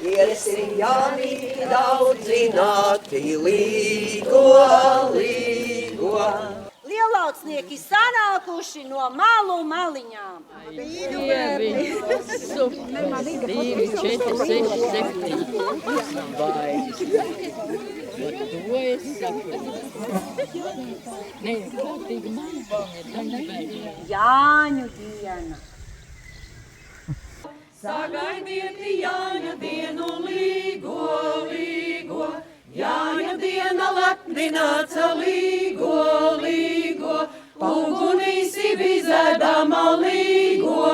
Iesim Jānī daudzināti līgo. Lielaucnieki sanākuši no malu maliņām. 1, 2, 4, 6, 7. Vai. To es saprotu. Nē, kārtīgi man tā nevajag. Jāņu diena. Sagaidiet Jāņa dienu līgo. Jāņa diena lepni nāca līgo. Ugunīsi bizēdama līgo.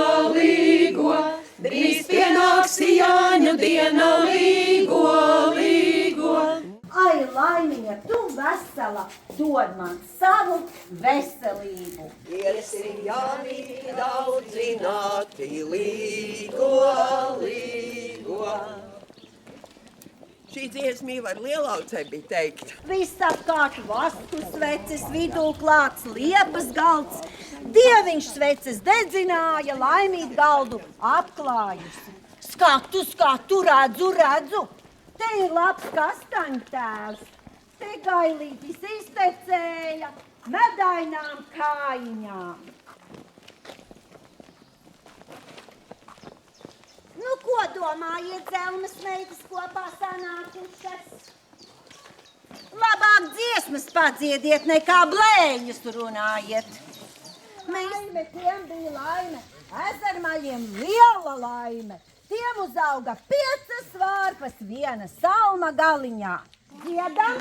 Drīz pienāksi Jāņa diena līgo. Ai, laimiņa, tu vesela, dod man savu veselību. Iesim Jānī daudzināti līgo. Šī dziesmī var Lielaucei bija teikt. Visapkārt vastu sveces, vidū klāts liepas galds. Dieviņš sveces dedzināja, laimīt galdu apklājusi. Skatu, redzu. Te ir labs kastaņtēvs. Te gailītis iztecēja medainām kājiņām. Nu, ko domājiet, Zelmas meitas kopā sanākušas? Labāk dziesmas padziediet, nekā blēņus runājiet. Laime, tiem bija laime, ezermaļiem liela laime. Tiem uzauga 5 vārpas, 1 salma galiņā. Dziedam,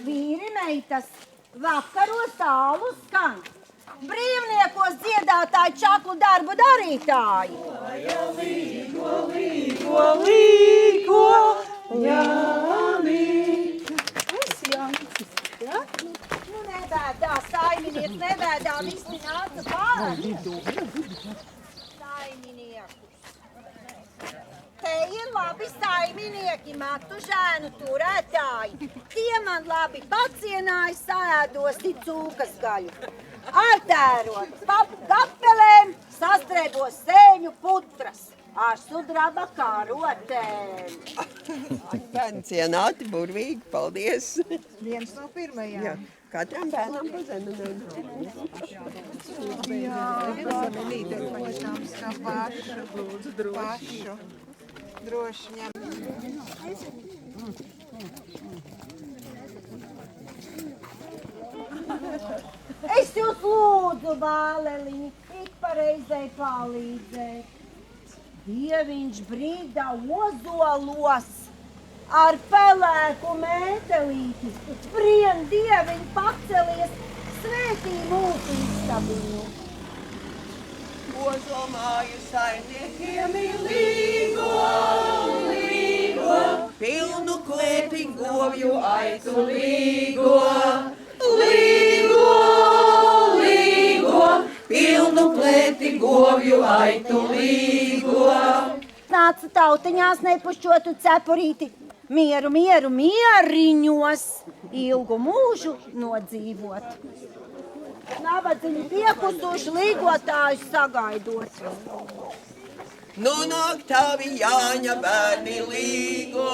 vīri meitas, vakaros tālu skan. Brīvniekos dziedātāji, čaklu darbu darītāji. Līgo, Jānī. Nu, nebēdā, saiminieks, nebēdā, visi nāca pāri. Saiminiekus. Te ir labi saiminieki, matu žēnu turētāji. Tie man labi pacienāja, saēdosti cūkas gaļu. Ar tērot gapelēm sastrēbos sēņu putras. Ar sudraba karotēm. Bērni cienāti, burvīgi, paldies. Viens no pirmajām. Jā, katram bērnam pa zemenēm. Jā, zemenīte, protams, kā pašu. Droši ņem. Es jūs lūdzu, bāleliņi, ik pareizai palīdzēt. Dieviņš brīdā ozolos ar pelēku mētelīti. Brien dieviņ pacelies, svētī mūsu istabilu. Ozolmāju saimniekiem ir līgo. Pilnu klēti govju aitu līgo. Pilnu klēti govju aitu līgo. Nāca tautiņās nepušķotu cepurīti, mieriņos, ilgu mūžu nodzīvot. Nabadzīņi piekusuši līgotājus sagaidot. Nu nāk tavi Jāņa bērni līgo.